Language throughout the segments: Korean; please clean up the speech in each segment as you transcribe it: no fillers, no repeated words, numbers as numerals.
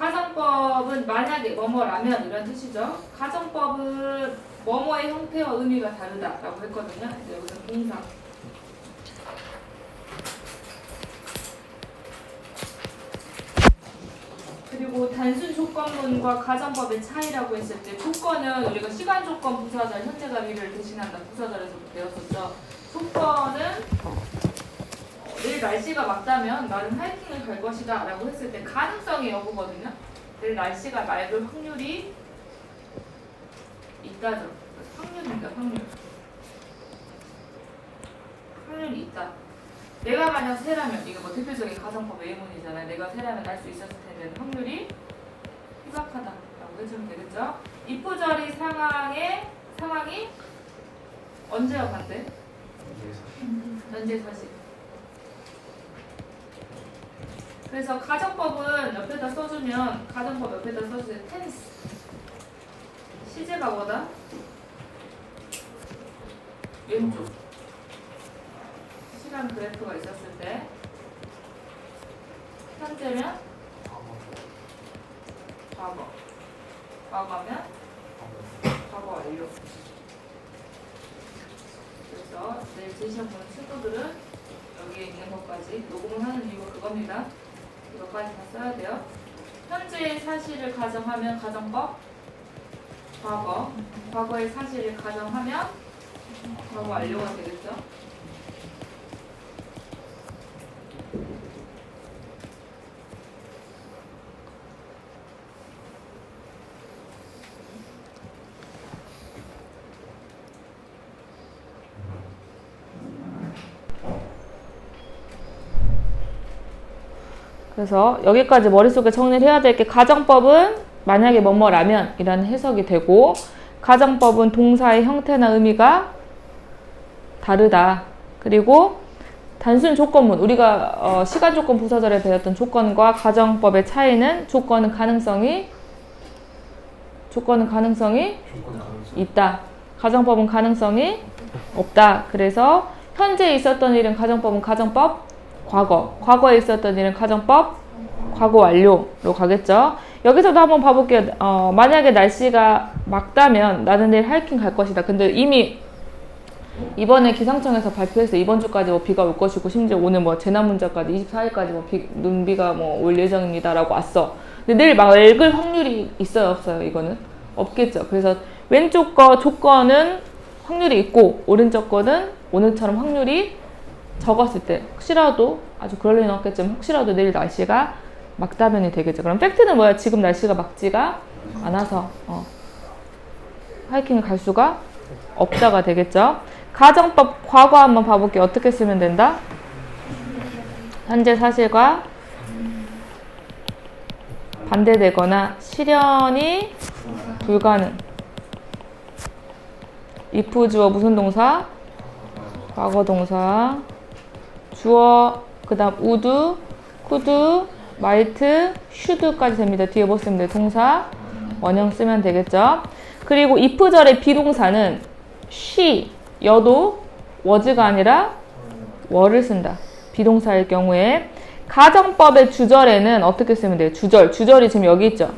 가정법은 만약에 뭐뭐라면 이런 뜻이죠. 가정법은 뭐뭐의 형태와 의미가 다르다라고 했거든요. 이제 여기서 동사. 그리고 단순 조건문과 가정법의 차이라고 했을 때 조건은 우리가 시간 조건 부사절, 현재가 미래를 대신한다 부사절에서도 배웠었죠. 조건은 내일 날씨가 맑다면 나는 하이킹을 갈 것이다 라고 했을 때 가능성의 여부거든요. 내일 날씨가 맑을 확률이 있다죠. 확률입니다. 확률이 있다. 내가 만약 새라면, 이거 뭐 대표적인 가정법의 예문이잖아요. 내가 새라면 날 수 있었을 텐데 확률이 희박하다라고 해주면 되겠죠. 이프절이 상황이 언제와 반대? 현재 사실. 그래서 가정법은 옆에다 써주면 가정법 옆에다 써주세요. 텐스. 시제가 뭐다? 왼쪽. 시간 그래프가 있었을 때 현재면 과거면 과거 완료. 그래서 내일 제시험 보는 친구들은 여기에 있는 것까지 녹음을 하는 이유가 그겁니다. 이것까지 다 써야 돼요. 현재의 사실을 가정하면 가정법, 과거의 사실을 가정하면 과거 완료가 되겠죠. 그래서 여기까지 머릿속에 정리를 해야 될 게 가정법은 만약에 뭐뭐라면 이라는 해석이 되고 가정법은 동사의 형태나 의미가 다르다. 그리고 단순 조건문, 우리가 시간 조건 부사절에 배웠던 조건과 가정법의 차이는 조건은 가능성이 있다. 가정법은 가능성이 없다. 그래서 현재 있었던 일은 가정법은 가정법 과거에 있었던 일은 가정법 과거 완료로 가겠죠. 여기서도 한번 봐볼게요. 만약에 날씨가 맑다면 나는 내일 하이킹 갈 것이다. 근데 이미 이번에 기상청에서 발표해서 이번 주까지 뭐 비가 올 것이고 심지어 오늘 뭐 재난문자까지 24일까지 뭐 눈비가 뭐 올 예정입니다라고 왔어. 근데 내일 맑을 확률이 있어요, 없어요? 이거는 없겠죠. 그래서 왼쪽 거 조건은 확률이 있고 오른쪽 거는 오늘처럼 확률이 적었을 때 혹시라도 아주 그럴 리는 없겠지만 혹시라도 내일 날씨가 맑다면이 되겠죠. 그럼 팩트는 뭐야? 지금 날씨가 맑지가 않아서 하이킹을 갈 수가 없다가 되겠죠. 가정법 과거 한번 봐볼게요. 어떻게 쓰면 된다? 현재 사실과 반대되거나 실현이 불가능. if 주어 무슨 동사? 과거 동사. 주어 그 다음 would, could, might, should까지 됩니다. 뒤에 뭐 쓰면 돼요? 동사 원형 쓰면 되겠죠. 그리고 if절의 비동사는 she, 여도 was가 아니라 were를 쓴다. 비동사일 경우에 가정법의 주절에는 어떻게 쓰면 돼요? 주절이 지금 여기 있죠.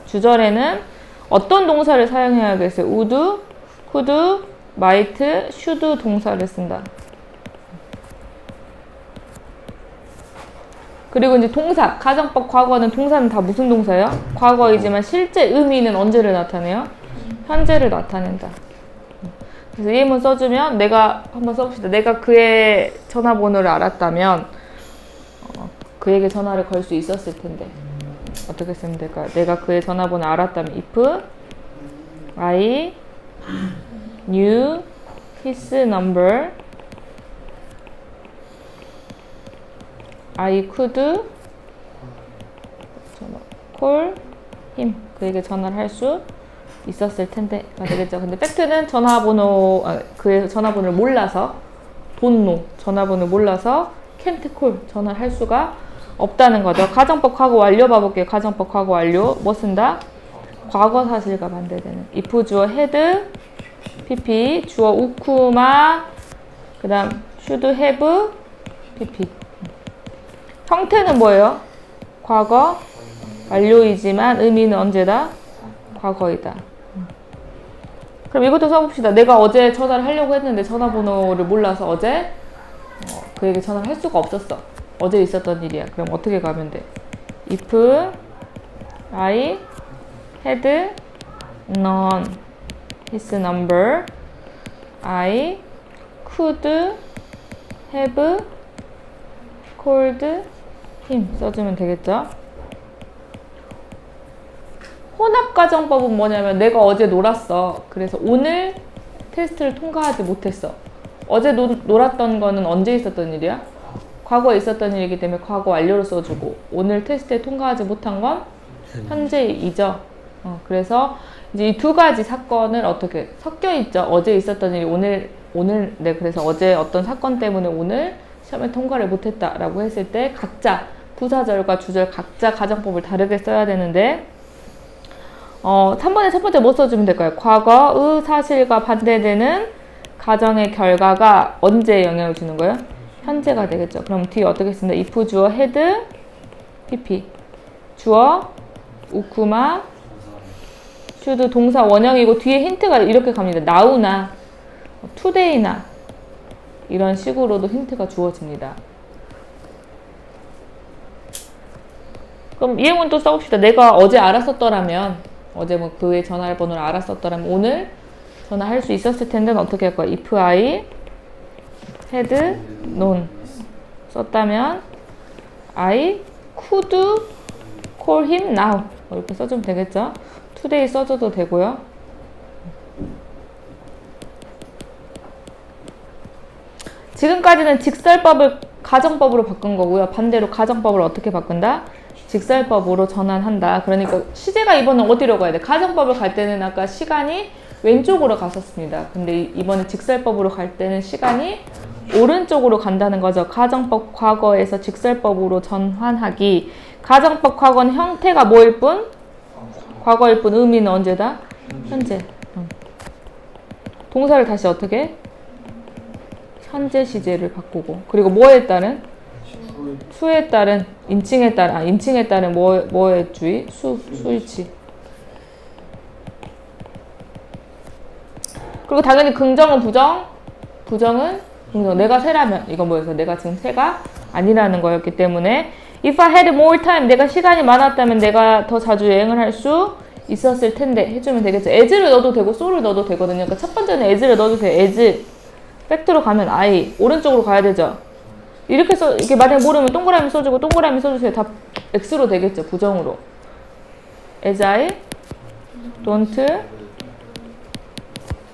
주절에는 어떤 동사를 사용해야겠어요? would, could, might, should 동사를 쓴다. 그리고 이제 동사, 가정법 과거는 동사는 다 무슨 동사예요? 과거이지만 실제 의미는 언제를 나타내요? 현재를 나타낸다. 그래서 이 예문 써주면 내가 한번 써봅시다. 내가 그의 전화번호를 알았다면 그에게 전화를 걸 수 있었을 텐데 어떻게 쓰면 될까요? 내가 그의 전화번호를 알았다면 if I knew his number I could call him. 그에게 전화를 할 수 있었을 텐데가 되겠죠. 근데 팩트는 그의 전화번호를 몰라서 don't know, 전화번호를 몰라서 can't call, 전화를 할 수가 없다는 거죠. 가정법 과거 완료 봐볼게요. 가정법 과거 완료 뭐 쓴다? 과거 사실과 반대되는 if 주어 had, pp 주어 우쿠마, 그 다음 should have, pp. 형태는 뭐예요? 과거 완료이지만 의미는 언제다? 과거이다. 그럼 이것도 써봅시다. 내가 어제 전화를 하려고 했는데 전화번호를 몰라서 어제 그에게 전화를 할 수가 없었어. 어제 있었던 일이야. 그럼 어떻게 가면 돼? If I had known his number, I could have called him 써주면 되겠죠? 혼합가정법은 뭐냐면 내가 어제 놀았어. 그래서 오늘 테스트를 통과하지 못했어. 어제 놀았던 거는 언제 있었던 일이야? 과거에 있었던 일이기 때문에 과거 완료로 써주고 오늘 테스트에 통과하지 못한 건 현재이죠. 그래서 이제 이 두 가지 사건을 어떻게 섞여 있죠. 어제 있었던 일이 네, 그래서 어제 어떤 사건 때문에 오늘 시험에 통과를 못했다라고 했을 때 각자 부사절과 주절 각자 가정법을 다르게 써야 되는데 3번에 첫 번째 뭐 써주면 될까요? 과거의 사실과 반대되는 가정의 결과가 언제에 영향을 주는 거예요? 현재가 되겠죠. 그럼 뒤에 어떻게 쓴다? if 주어 had pp 주어 우쿠마 should 동사 원형이고 뒤에 힌트가 이렇게 갑니다. now나 today나 이런 식으로도 힌트가 주어집니다. 그럼 이행문 또 써봅시다. 내가 어제 알았었더라면 어제 뭐 그의 전화번호를 알았었더라면 오늘 전화할 수 있었을 텐데는 어떻게 할 거야? If I had known 썼다면 I could call him now 이렇게 써주면 되겠죠? today 써줘도 되고요. 지금까지는 직설법을 가정법으로 바꾼 거고요. 반대로 가정법을 어떻게 바꾼다? 직설법으로 전환한다. 그러니까 시제가 이번엔 어디로 가야 돼? 가정법을 갈 때는 아까 시간이 왼쪽으로 갔었습니다. 근데 이번에 직설법으로 갈 때는 시간이 오른쪽으로 간다는 거죠. 가정법 과거에서 직설법으로 전환하기. 가정법 과거는 형태가 뭐일 뿐? 과거일 뿐. 의미는 언제다? 현재. 동사를 다시 어떻게? 현재 시제를 바꾸고. 그리고 뭐에 따른? 수에 따른, 인칭에 따른, 인칭에 따른 뭐의 주의? 수일치. 그리고 당연히 긍정은 부정, 부정은 긍정. 내가 새라면, 이건 뭐였어? 내가 지금 새가 아니라는 거였기 때문에 If I had more time, 내가 시간이 많았다면 내가 더 자주 여행을 할 수 있었을 텐데 해주면 되겠죠. as를 넣어도 되고 so를 넣어도 되거든요. 그러니까 첫 번째는 as를 넣어주세요. as, 팩트로 가면 I, 오른쪽으로 가야 되죠. 이렇게 이렇게 만약에 모르면 동그라미 써주고 동그라미 써주세요. 다 X로 되겠죠. 부정으로. As I don't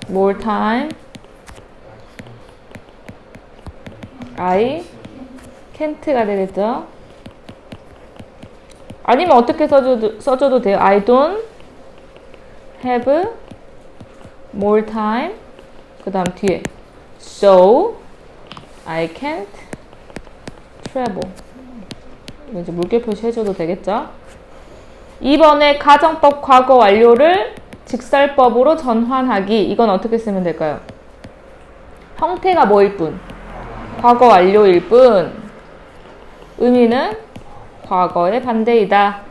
more time I can't가 되겠죠. 아니면 어떻게 써줘도 돼요. I don't have more time 그 다음 뒤에 so I can't travel. 이제 물결 표시 해줘도 되겠죠? 2번에 가정법 과거 완료를 직설법으로 전환하기. 이건 어떻게 쓰면 될까요? 형태가 뭐일 뿐? 과거 완료일 뿐. 의미는 과거의 반대이다.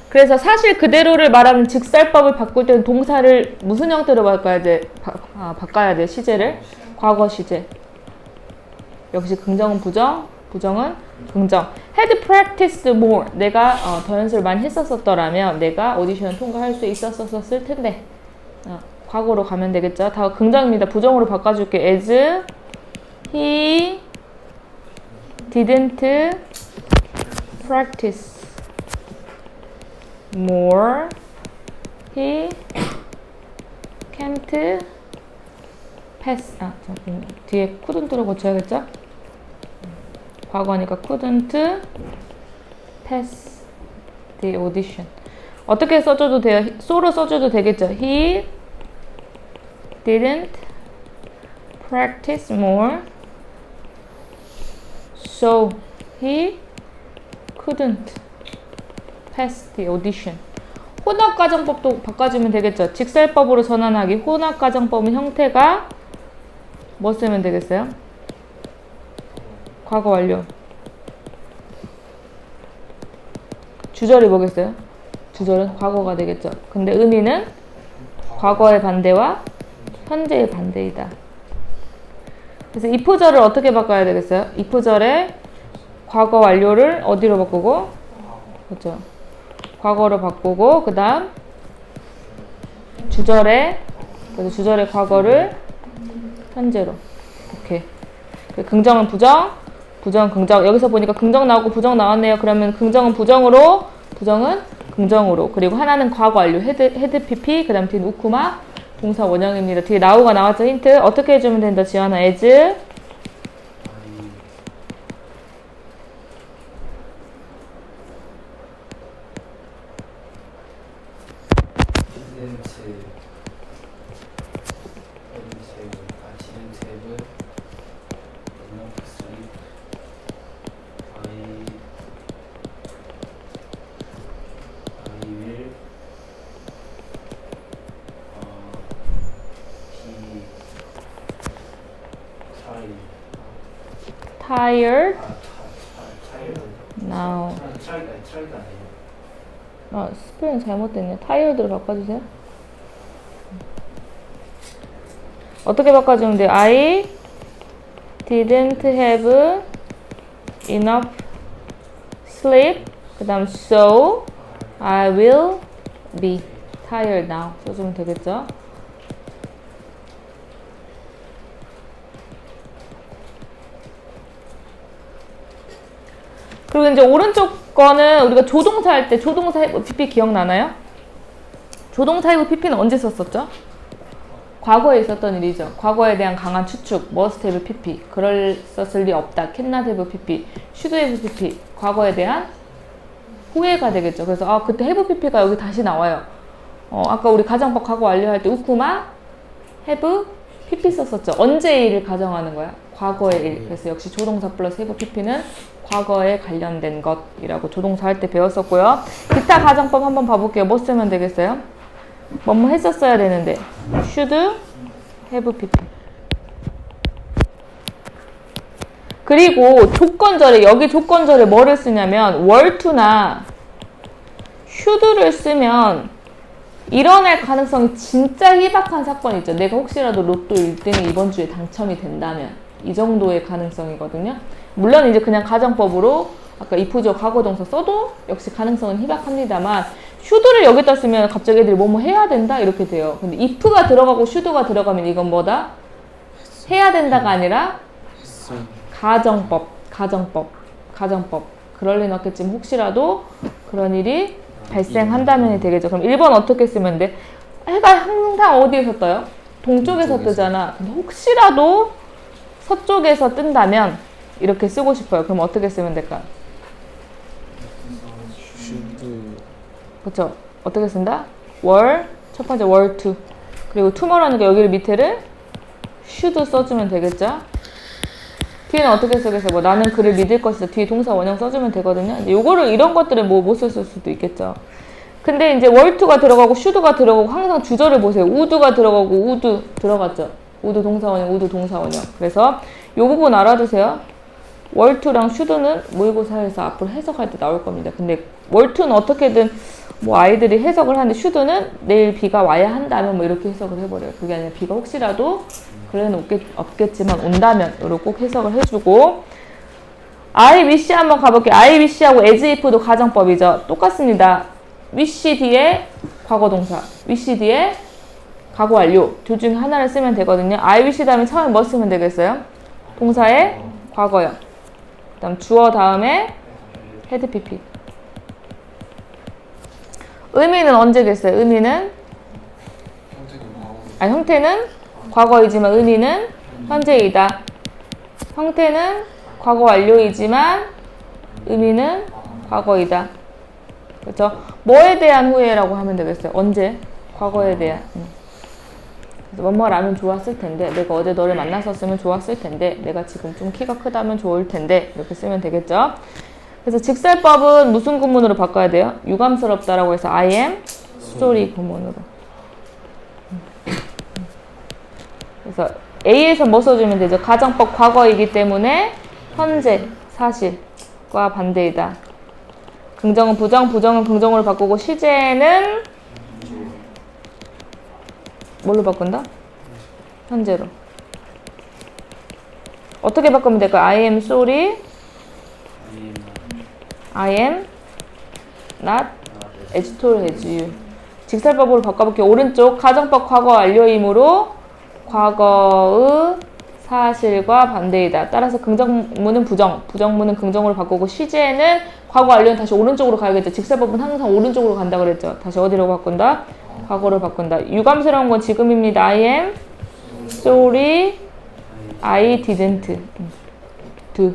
그래서 사실 그대로를 말하는 직설법을 바꿀 때는 동사를 무슨 형태로 바꿔야 돼? 시제를? 과거 시제. 역시 긍정은 부정, 부정은 긍정. had practiced more. 내가 더 연습을 많이 했었더라면 내가 오디션을 통과할 수 있었을 텐데. 과거로 가면 되겠죠. 다 긍정입니다. 부정으로 바꿔줄게. as he didn't practice more, he can't pass. 잠깐만. 뒤에 couldn't로 고쳐야겠죠? 과거니까 couldn't pass the audition. 어떻게 써줘도 돼요? so로 써줘도 되겠죠? He didn't practice more, so he couldn't pass the audition. 혼합가정법도 바꿔주면 되겠죠? 직설법으로 전환하기. 혼합가정법은 형태가 뭐 쓰면 되겠어요? 과거 완료. 주절이 뭐겠어요? 주절은 과거가 되겠죠. 근데 의미는 과거의 반대와 현재의 반대이다. 그래서 if절을 어떻게 바꿔야 되겠어요? if절의 과거 완료를 어디로 바꾸고? 그렇죠. 과거로 바꾸고 그 다음 주절의 과거를 현재로. 오케이. 긍정은 부정, 부정은 긍정. 여기서 보니까 긍정 나오고 부정 나왔네요. 그러면 긍정은 부정으로, 부정은 긍정으로. 그리고 하나는 과거 완료, 헤드 PP, 그 다음 뒤는 우쿠마, 동사 원형입니다. 뒤에 나우가 나왔죠? 힌트. 어떻게 해주면 된다, 지연아? as tired now. 스펠링 잘못됐네. tired로 바꿔주세요. 어떻게 바꿔주면 돼요? I didn't have enough sleep. 그 다음 so I will be tired now. 써주면 되겠죠? 그리고 이제 오른쪽 거는 우리가 조동사 할 때 조동사 해부 PP 기억나나요? 조동사 해부 PP는 언제 썼었죠? 과거에 있었던 일이죠. 과거에 대한 강한 추측, must have PP, 그랬었을 리 없다, cannot have PP, should have PP, 과거에 대한 후회가 되겠죠. 그래서 그때 have PP가 여기 다시 나와요. 아까 우리 가정법 과거 완료할 때 우쿠마 have PP 썼었죠. 언제의 일을 가정하는 거야? 과거의 일. 그래서 역시 조동사 플러스 have PP는 과거에 관련된 것이라고 조동사 할 때 배웠었고요. 기타 가정법 한번 봐볼게요. 뭐 쓰면 되겠어요? 뭐뭐 했었어야 되는데 should have PP. 그리고 조건절에 여기 조건절에 뭐를 쓰냐면 were to나 should를 쓰면 일어날 가능성이 진짜 희박한 사건이 있죠. 내가 혹시라도 로또 1등이 이번 주에 당첨이 된다면 이 정도의 가능성이거든요. 물론 이제 그냥 가정법으로 아까 if죠 과거동사 써도 역시 가능성은 희박합니다만 should를 여기다 쓰면 갑자기 애들이 뭐뭐 해야 된다 이렇게 돼요. 근데 if가 들어가고 should가 들어가면 이건 뭐다? 해야 된다가 아니라 가정법. 그럴 리는 없겠지만 혹시라도 그런 일이 발생한다면이 되겠죠. 그럼 1번 어떻게 쓰면 돼? 해가 항상 어디에서 떠요? 동쪽에서 뜨잖아. 근데 혹시라도 서쪽에서 뜬다면 이렇게 쓰고 싶어요. 그럼 어떻게 쓰면 될까? 그렇죠. 어떻게 쓴다? were, 첫 번째 were to. 그리고 tomorrow는 여기를 밑에를 should 써주면 되겠죠. 뒤에는 어떻게 쓰겠어요? 뭐 나는 그를 믿을 것이다. 뒤에 동사 원형 써주면 되거든요. 요거를 이런 것들은 뭐 못 썼을 수도 있겠죠. 근데 이제 were to가 들어가고 should가 들어가고 항상 주절을 보세요. would가 들어가고 would 들어갔죠. would 동사 원형, would 동사 원형. 그래서 요 부분 알아두세요. were to랑 should는 모의고사에서 앞으로 해석할 때 나올 겁니다. 근데 were to는 어떻게든 뭐 아이들이 해석을 하는데 should는 내일 비가 와야 한다면 뭐 이렇게 해석을 해버려요. 그게 아니라 비가 혹시라도 그래는 없겠지만 온다면 이렇게 꼭 해석을 해주고 I wish 한번 가볼게요. I wish하고 as if도 가정법이죠. 똑같습니다. wish 뒤에 과거동사, wish 뒤에 과거 완료 둘 중에 하나를 쓰면 되거든요. I wish 다음에 처음에 뭐 쓰면 되겠어요? 동사의 과거형. 그 다음 주어 다음에 had PP. 의미는 언제겠어요? 의미는 형태는 과거이지만 의미는 현재이다. 형태는 과거 완료이지만 의미는 과거이다. 그렇죠? 뭐에 대한 후회라고 하면 되겠어요? 언제? 과거에 대한. 그래서 뭐뭐라면 좋았을 텐데, 내가 어제 너를 만났었으면 좋았을 텐데, 내가 지금 좀 키가 크다면 좋을 텐데, 이렇게 쓰면 되겠죠? 그래서 직설법은 무슨 구문으로 바꿔야 돼요? 유감스럽다라고 해서 I am sorry 구문으로. 그래서 A에서 뭐 써주면 되죠? 가정법 과거이기 때문에 현재 사실과 반대이다. 긍정은 부정, 부정은 긍정으로 바꾸고 시제는 뭘로 바꾼다? 현재로. 어떻게 바꾸면 될까요? I am sorry. I am not as tall as you. 직설법으로 바꿔볼게요. 오른쪽 가정법 과거 완료이므로 과거의 사실과 반대이다. 따라서 긍정문은 부정, 부정문은 긍정으로 바꾸고 시제는 과거 완료는 다시 오른쪽으로 가야겠죠. 직설법은 항상 오른쪽으로 간다 그랬죠. 다시 어디로 바꾼다? 과거로 바꾼다. 유감스러운 건 지금입니다. I am sorry. I didn't do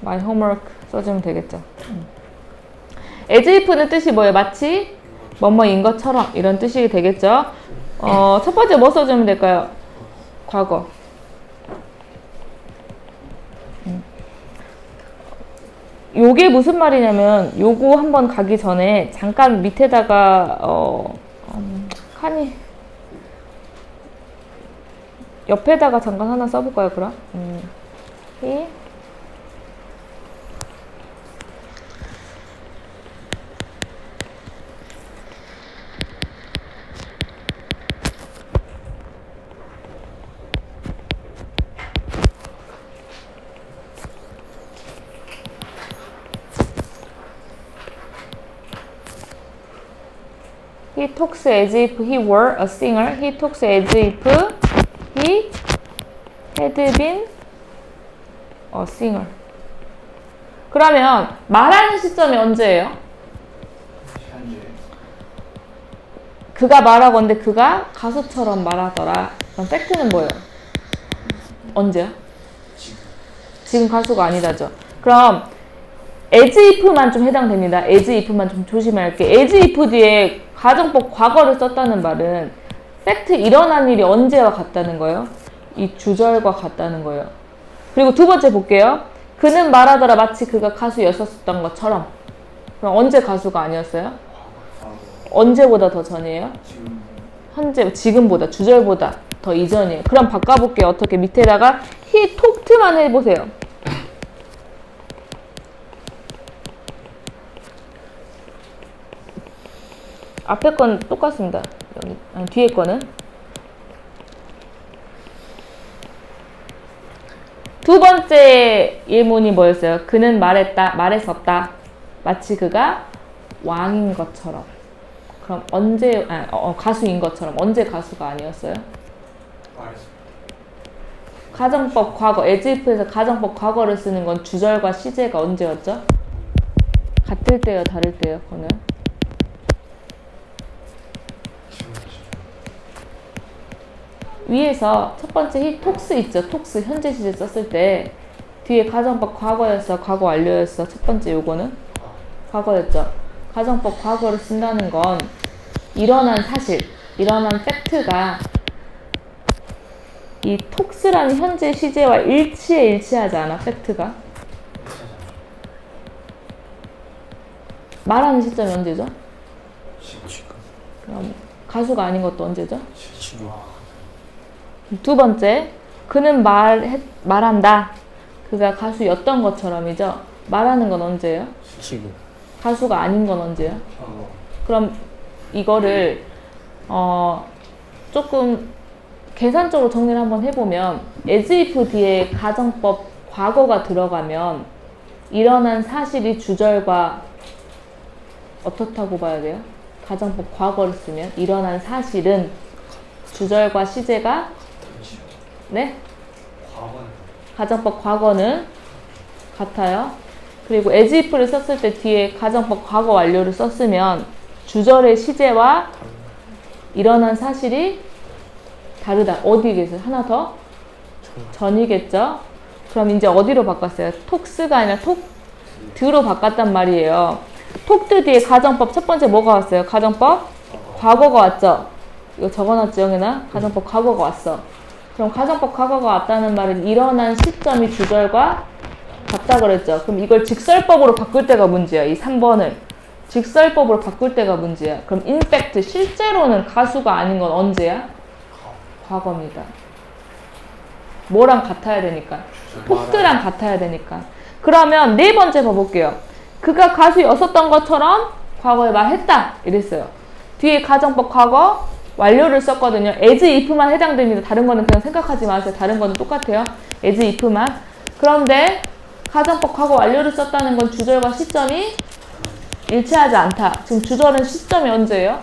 my homework 써주면 되겠죠. as if는 뜻이 뭐예요? 마치 뭐뭐인 것처럼 이런 뜻이 되겠죠. 첫 번째 뭐 써주면 될까요? 과거. 요게 무슨 말이냐면 요거 한번 가기 전에 잠깐 밑에다가 칸이 옆에다가 잠깐 하나 써볼까요, 그럼? He talks as if he were a singer. He talks as if he had been a singer. 그러면 말하는 시점이 언제예요? 현재. 그가 말하건대 그가 가수처럼 말하더라. 그럼 팩트는 뭐예요? 언제야? 지금 가수가 아니다죠. 그럼 as if만 좀 해당됩니다. as if만 좀 조심할게. as if 뒤에 가정법 과거를 썼다는 말은 팩트 일어난 일이 언제와 같다는 거예요? 이 주절과 같다는 거예요. 그리고 두 번째 볼게요. 그는 말하더라 마치 그가 가수였었던 것처럼. 그럼 언제 가수가 아니었어요? 언제보다 더 전이에요? 현재, 지금보다, 주절보다 더 이전이에요. 그럼 바꿔볼게요. 어떻게? 밑에다가 he talked만 해보세요. 앞에 건 똑같습니다. 여기, 아니, 뒤에 거는. 두 번째 예문이 뭐였어요? 그는 말했었다. 마치 그가 왕인 것처럼. 그럼 언제, 가수인 것처럼. 언제 가수가 아니었어요? 가정법 과거, as if에서 가정법 과거를 쓰는 건 주절과 시제가 언제였죠? 같을 때요, 다를 때요, 그거는? 위에서 첫 번째 he talks 있죠. talks 현재 시제 썼을 때 뒤에 가정법 과거였어, 과거 완료였어. 첫 번째 요거는 과거였죠. 가정법 과거를 쓴다는 건 일어난 사실, 일어난 팩트가 이 talks라는 현재 시제와 일치하지 않아, 팩트가. 말하는 시점이 언제죠? 지금. 그럼 가수가 아닌 것도 언제죠? 지금. 두 번째, 그는 말한다. 그가 가수였던 것처럼이죠. 말하는 건 언제예요? 지금. 가수가 아닌 건 언제예요? 그럼 이거를 조금 계산적으로 정리를 한번 해보면 as if 뒤에 가정법 과거가 들어가면 일어난 사실이 주절과 어떻다고 봐야 돼요? 가정법 과거를 쓰면 일어난 사실은 주절과 시제가 네? 가정법 과거는 같아요. 그리고 as if를 썼을 때 뒤에 가정법 과거 완료를 썼으면 주절의 시제와 일어난 사실이 다르다. 어디겠어요? 하나 더? 전이겠죠? 그럼 이제 어디로 바꿨어요? talks가 아니라 talked로 바꿨단 말이에요. talked 뒤에 가정법 첫 번째 뭐가 왔어요? 가정법 과거가 왔죠? 이거 적어놨지, 영애나? 가정법 과거가 왔어. 그럼 가정법 과거가 왔다는 말은 일어난 시점이 주절과 같다 그랬죠. 그럼 이걸 직설법으로 바꿀 때가 문제야. 이 3번을. 직설법으로 바꿀 때가 문제야. 그럼 in fact, 실제로는 가수가 아닌 건 언제야? 과거입니다. 뭐랑 같아야 되니까? talked랑 같아야 되니까. 그러면 네 번째 봐볼게요. 그가 가수였었던 것처럼 과거에 말했다 이랬어요. 뒤에 가정법 과거 완료를 썼거든요. as if만 해당됩니다. 다른 거는 그냥 생각하지 마세요. 다른 거는 똑같아요. as if만. 그런데 가정법 과거 완료를 썼다는 건 주절과 시점이 일치하지 않다. 지금 주절은 시점이 언제예요?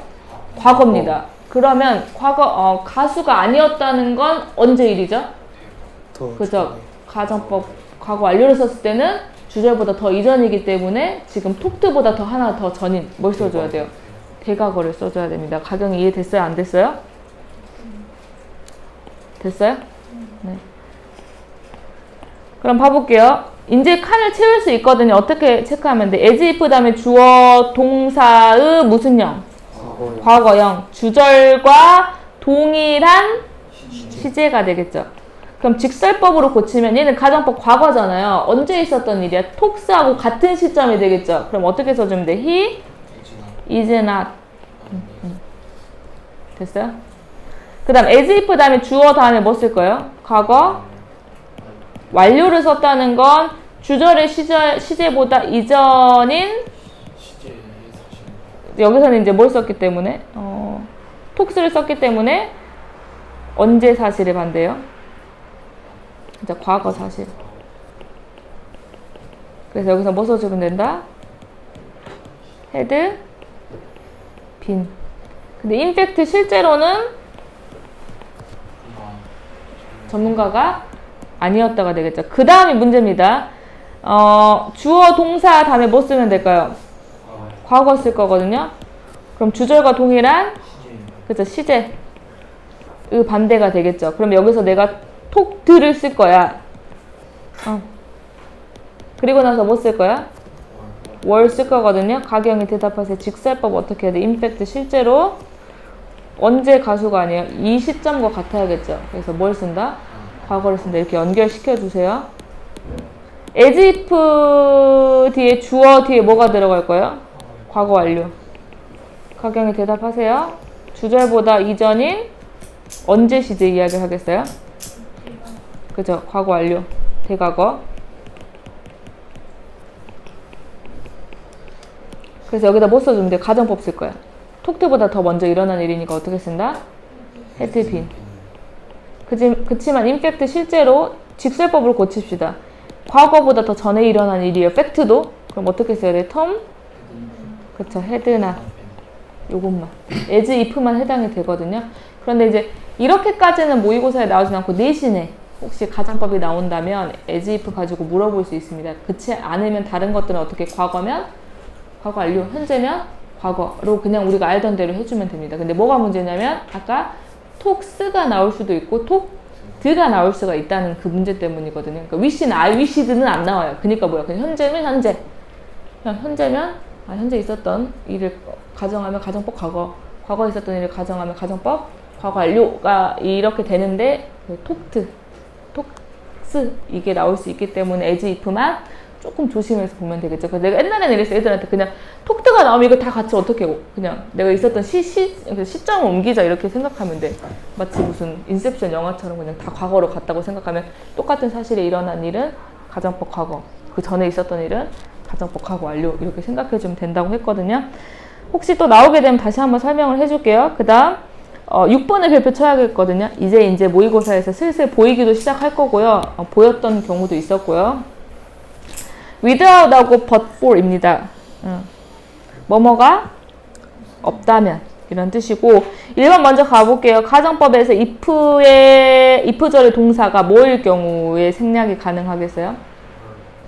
과거입니다. 그러면 과거 가수가 아니었다는 건 언제 일이죠? 그죠? 가정법 과거 완료를 썼을 때는 주절보다 더 이전이기 때문에 지금 톡트보다 더 하나 더 전인 뭘 써줘야 돼요? 대과거를 써줘야 됩니다. 가경이 이해됐어요? 안 됐어요? 됐어요? 네. 그럼 봐볼게요. 이제 칸을 채울 수 있거든요. 어떻게 체크하면 돼? as if 다음에 주어 동사의 무슨 형? 과거형. 주절과 동일한 시제가 되겠죠. 그럼 직설법으로 고치면 얘는 가정법 과거잖아요. 언제 있었던 일이야? 톡스하고 같은 시점이 되겠죠. 그럼 어떻게 써주면 돼? He is not. 됐어요? 그 다음 as if 다음에 주어 다음에 뭐 쓸 거예요? 과거 완료를 썼다는 건 주절의 시제보다 이전인 여기서는 이제 뭘 썼기 때문에 톡스를 썼기 때문에 언제 사실에 반대요? 이제 과거 사실. 그래서 여기서 뭐 써주면 된다? had been. 근데 인팩트 실제로는 전문가가 아니었다가 되겠죠. 그 다음이 문제입니다. 주어 동사 다음에 뭐 쓰면 될까요? 과거 쓸 거거든요. 그럼 주절과 동일한 그죠 시제의 반대가 되겠죠. 그럼 여기서 내가 톡드를 쓸 거야. 그리고 나서 뭐 쓸 거야? 월 쓸 거거든요. 가경이 대답하세요. 직설법 어떻게 해야 돼? 임팩트 실제로 언제 가수가 아니에요? 이 시점과 같아야겠죠. 그래서 뭘 쓴다? 과거를 쓴다. 이렇게 연결시켜 주세요. as if 뒤에 주어 뒤에 뭐가 들어갈 거예요? 과거 완료. 가경이 대답하세요. 주절보다 이전인 언제 시제 이야기를 하겠어요? 그죠? 과거 완료. 대과거. 그래서 여기다 뭐 써주면 돼요? 가정법 쓸 거야. 톡트보다 더 먼저 일어난 일이니까 어떻게 쓴다? had been. 그치만 임팩트 실제로 직설법으로 고칩시다. 과거보다 더 전에 일어난 일이에요. 팩트도. 그럼 어떻게 써야 돼? term? 그쵸. had나. 요것만. as if만 해당이 되거든요. 그런데 이제 이렇게까지는 모의고사에 나오진 않고 대신에 혹시 가정법이 나온다면 as if 가지고 물어볼 수 있습니다. 그렇지 않으면 다른 것들은 어떻게 과거면 과거 완료, 현재면 과거로 그냥 우리가 알던 대로 해주면 됩니다. 근데 뭐가 문제냐면 아까 톡스가 나올 수도 있고 톡드가 나올 수가 있다는 그 문제 때문이거든요. 그러니까 wish는 I wished는 안 나와요. 그러니까 뭐야? 그냥 현재면 현재. 그냥 현재면 현재 있었던 일을 가정하면 가정법 과거, 과거에 있었던 일을 가정하면 가정법 과거 완료가 이렇게 되는데 톡스 이게 나올 수 있기 때문에 as if만 조금 조심해서 보면 되겠죠. 그래서 내가 옛날에는 이랬어요. 애들한테 그냥 톡트가 나오면 이거 다 같이 어떻게 그냥 내가 있었던 시점을 옮기자 이렇게 생각하면 돼. 마치 무슨 인셉션 영화처럼 그냥 다 과거로 갔다고 생각하면 똑같은 사실에 일어난 일은 가정법 과거, 그 전에 있었던 일은 가정법 과거 완료 이렇게 생각해주면 된다고 했거든요. 혹시 또 나오게 되면 다시 한번 설명을 해줄게요. 그 다음 6번을 별표 쳐야겠거든요. 이제 모의고사에서 슬슬 보이기도 시작할 거고요. 보였던 경우도 있었고요. without하고 but for입니다. 뭐뭐가 없다면 이런 뜻이고 1번 먼저 가볼게요. 가정법에서 if절의 동사가 뭐일 경우에 생략이 가능하겠어요?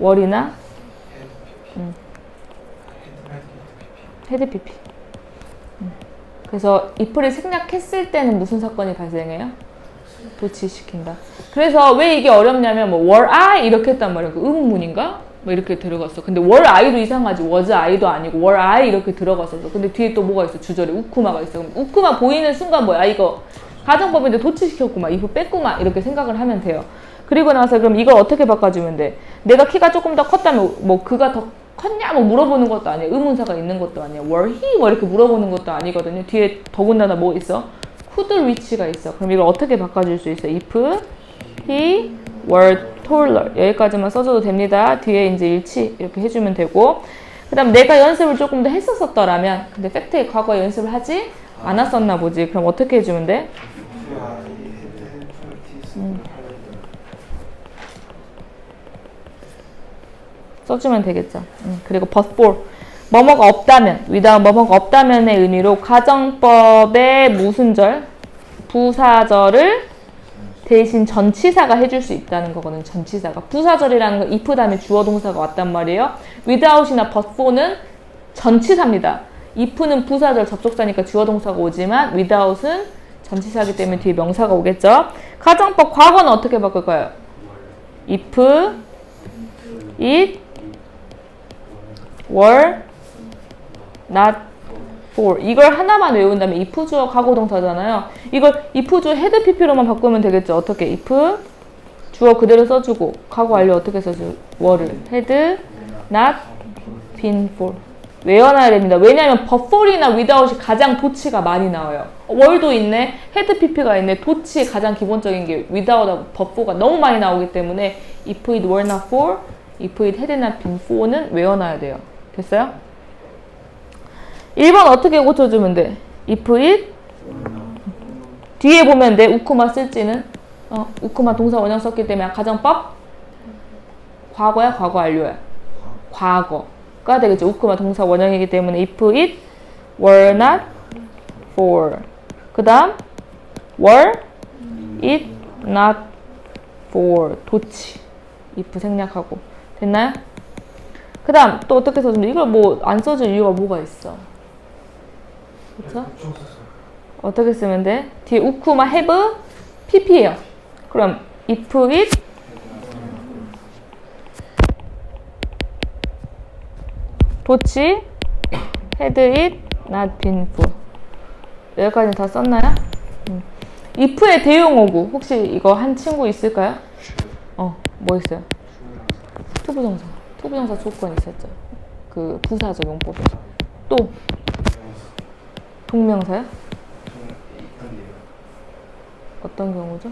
월이나 had pp. 그래서 if를 생략했을 때는 무슨 사건이 발생해요? 도치시킨다. 그래서 왜 이게 어렵냐면 뭐 were I 이렇게 했단 말이에요. 그 의문문인가? 뭐 이렇게 들어갔어. 근데 were I도 이상하지. was I도 아니고 were I 이렇게 들어갔었어. 근데 뒤에 또 뭐가 있어? 주절에 우쿠마가 있어. 그럼 우쿠마 보이는 순간 뭐야? 이거 가정법인데 도치시켰구만. if 뺐구만. 이렇게 생각을 하면 돼요. 그리고 나서 그럼 이걸 어떻게 바꿔주면 돼? 내가 키가 조금 더 컸다면 뭐 그가 더 컸냐? 뭐 물어보는 것도 아니야. 의문사가 있는 것도 아니야. were he? 뭐 이렇게 물어보는 것도 아니거든요. 뒤에 더군다나 뭐 있어? could reach가 있어. 그럼 이걸 어떻게 바꿔줄 수 있어? if he were taller. 여기까지만 써줘도 됩니다. 뒤에 이제 일치 이렇게 해주면 되고. 그 다음 내가 연습을 조금 더 했었더라면 근데 팩트의 과거에 연습을 하지 않았었나 보지. 그럼 어떻게 해주면 돼? 써주면 되겠죠. 그리고 but for 뭐뭐가 없다면 without 뭐뭐가 없다면의 의미로 가정법의 무슨 절? 부사절을 대신 전치사가 해줄 수 있다는 거거든요. 전치사가. 부사절이라는 건 if 다음에 주어 동사가 왔단 말이에요. without이나 but for는 전치사입니다. if는 부사절 접속사니까 주어 동사가 오지만 without은 전치사이기 때문에 뒤에 명사가 오겠죠. 가정법 과거는 어떻게 바꿀까요? if it were not for 이걸 하나만 외운다면 if 주어 과거 동사잖아요. 이걸 if 주어 had pp로만 바꾸면 되겠죠. 어떻게? if 주어 그대로 써주고 과거 완료 어떻게 써줘? were를 had not been for 외워놔야 됩니다. 왜냐하면 but for이나 without이 가장 도치가 많이 나와요. were도 있네, had pp가 있네. 도치 가장 기본적인 게 without하고 but for가 너무 많이 나오기 때문에 if it were not for, if it had not been for는 외워놔야 돼요. 됐어요? 1번 어떻게 고쳐주면 돼? if it 뒤에 보면 돼. 우쿠마 쓸지는 우쿠마 동사 원형 썼기 때문에 가정법 과거야 과거 완료야? 과거가 되겠죠. 우쿠마 동사 원형이기 때문에 if it were not for 그 다음 were it not for 도치 if 생략하고 됐나요? 그 다음 또 어떻게 써주면 돼? 이걸 뭐 안 써줄 이유가 뭐가 있어? 그쵸? 어떻게 쓰면 돼? 뒤에 우쿠마 have pp예요. 그럼 if it 도치 had it not been for 여기까지 다 썼나요? if의 대용어구 혹시 이거 한 친구 있을까요? 뭐 있어요? 투부정사 조건 있었죠. 그 부사적 용법에 또 동명사요? 어떤 경우죠?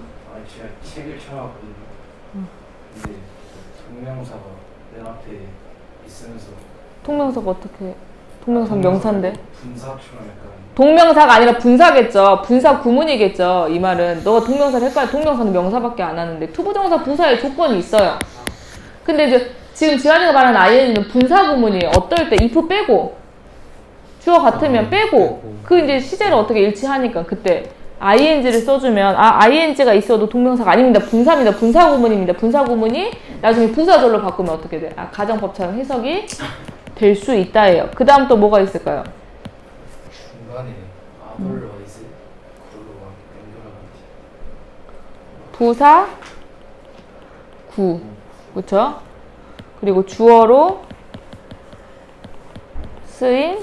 제가 책을 찾아왔거든요. 근데 동명사가 내 앞에 있으면서 동명사가 어떻게? 동명사 명사인데? 분사처럼 약간 동명사가 아니라 분사겠죠. 분사 구문이겠죠. 이 말은 너가 동명사를 헷갈려. 동명사는 명사밖에 안 하는데 투부정사 부사의 조건이 있어요. 근데 이제 지금 지환이가 말하는 ing는 분사 구문이에요. 어떨 때 if 빼고 주어 같으면 빼고 그 이제 시제를 어떻게 일치하니까 그때 ing를 써주면 ing가 있어도 동명사가 아닙니다. 분사입니다. 분사 구문입니다. 분사 구문이 나중에 부사절로 바꾸면 어떻게 돼? 가정법처럼 해석이 될 수 있다예요. 그 다음 또 뭐가 있을까요? 중간에 아돌로이즈 그걸로 연결하는지 부사 구 그쵸? 그리고 주어로 쓰인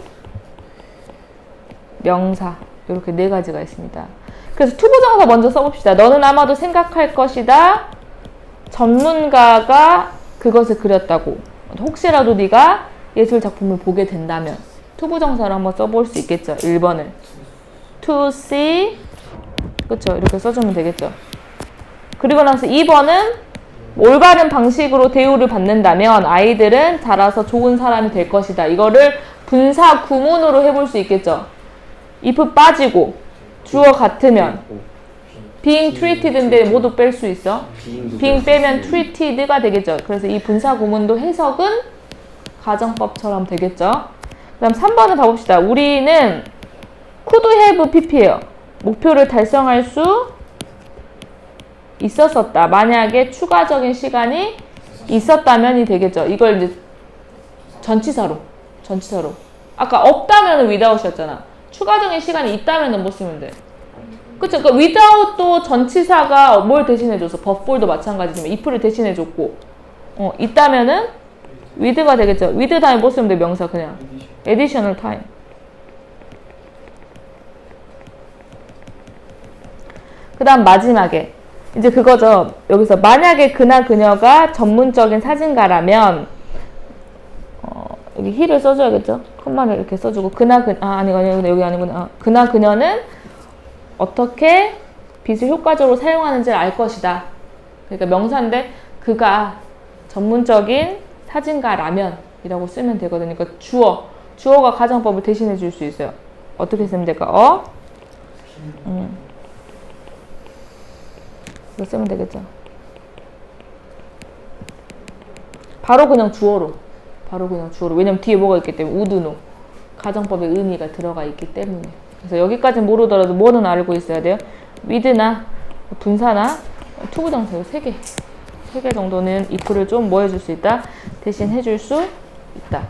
명사 이렇게 네 가지가 있습니다. 그래서 투부정사 먼저 써봅시다. 너는 아마도 생각할 것이다. 전문가가 그것을 그렸다고. 혹시라도 네가 예술 작품을 보게 된다면 투부정사를 한번 써볼 수 있겠죠. 1번을 to see 그쵸? 이렇게 써주면 되겠죠. 그리고 나서 2번은 올바른 방식으로 대우를 받는다면 아이들은 자라서 좋은 사람이 될 것이다. 이거를 분사 구문으로 해볼 수 있겠죠. if 빠지고 주어 같으면 being treated인데 모두 뺄 수 있어. being 빼면 treated가 되겠죠. 그래서 이 분사 구문도 해석은 가정법처럼 되겠죠. 그 다음 3번을 봐봅시다. 우리는 could have pp예요. 목표를 달성할 수 있었었다. 만약에 추가적인 시간이 있었다면이 되겠죠. 이걸 이제 전치사로. 아까 없다면 without이었잖아. 추가적인 시간이 있다면 뭐 쓰면 돼? 그쵸? 그러니까 without도 전치사가 뭘 대신해줘서 but for도 마찬가지지만 if를 대신해줬고 있다면은 with가 되겠죠. with 다음에 뭐 쓰면 돼? 명사 그냥 additional time. 그 다음 마지막에 이제 그거죠. 여기서 만약에 그나 그녀가 전문적인 사진가라면 여기 he를 써줘야겠죠. 콤마를 이렇게 써주고 여기 아니구나. 그나 그녀는 어떻게 빛을 효과적으로 사용하는지를 알 것이다. 그러니까 명사인데 그가 전문적인 사진가라면 이라고 쓰면 되거든요. 그러니까 주어가 가정법을 대신해 줄 수 있어요. 어떻게 쓰면 될까? 이거 쓰면 되겠죠. 바로 그냥 주어로. 왜냐면 뒤에 뭐가 있기 때문에 우드노. 가정법의 의미가 들어가 있기 때문에. 그래서 여기까지 모르더라도 뭐는 알고 있어야 돼요? with나 분사나 투부정사 세 개 정도는 if를 좀 뭐 해줄 수 있다? 대신 해줄 수 있다.